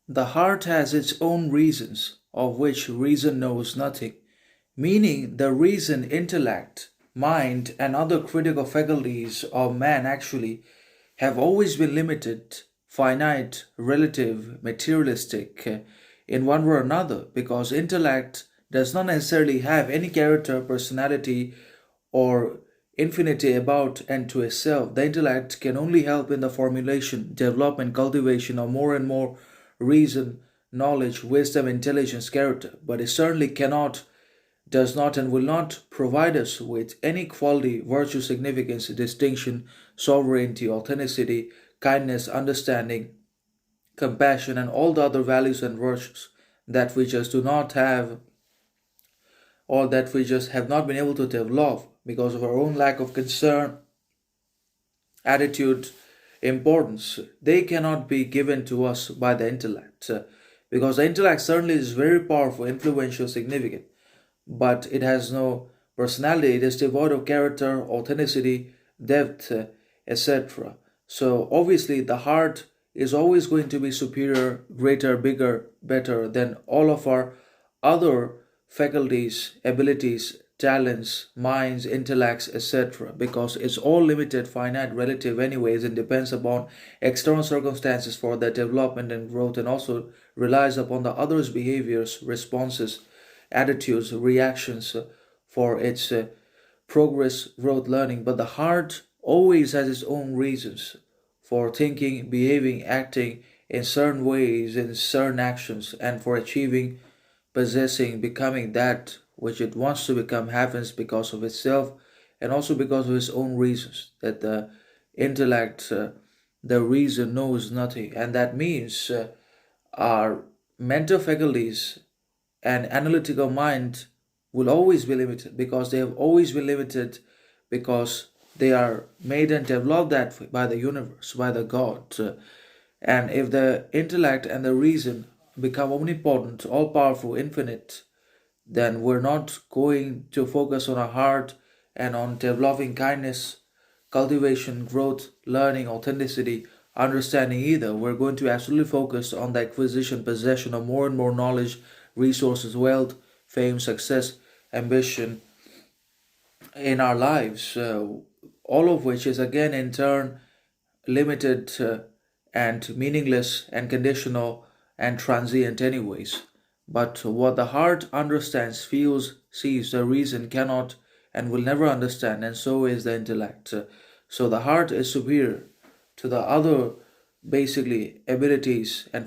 The heart has its own reasons, of which reason knows nothing, meaning the reason, intellect, mind, and other critical faculties of man actually have always been limited, finite, relative, materialistic in one way or another, because intellect does not necessarily have any character, personality, or infinity about and to itself. The intellect can only help in the formulation, development, cultivation of more and more reason, knowledge, wisdom, intelligence, character, but it certainly cannot, does not, and will not provide us with any quality, virtue, significance, distinction, sovereignty, authenticity, kindness, understanding, compassion, and all the other values and virtues that we just do not have, or that we just have not been able to develop because of our own lack of concern, attitude, importance. They cannot be given to us by the intellect. Because the intellect certainly is very powerful, influential, significant, but it has no personality. It is devoid of character, authenticity, depth, etc. So obviously, the heart is always going to be superior, greater, bigger, better than all of our other faculties, abilities, talents, minds, intellects, etc. Because it's all limited, finite, relative, anyways, and depends upon external circumstances for their development and growth, and also relies upon the other's behaviors, responses, attitudes, reactions for its progress, growth, learning. But the heart always has its own reasons for thinking, behaving, acting in certain ways, in certain actions, and for achieving, possessing, becoming that which it wants to become happens because of itself and also because of its own reasons. That the intellect, the reason knows nothing, and that means our mental faculties and analytical mind will always be limited because they have always been limited because they are made and developed that way by the universe, by the God. And if the intellect and the reason become omnipotent, all powerful, infinite, then we're not going to focus on our heart and on developing kindness, cultivation, growth, learning, authenticity, understanding either. We're going to absolutely focus on the acquisition, possession of more and more knowledge, resources, wealth, fame, success, ambition in our lives, all of which is again in turn limited and meaningless and conditional and transient, anyways. But what the heart understands, feels, sees, the reason cannot and will never understand, and so is the intellect. So the heart is superior to the other basically abilities and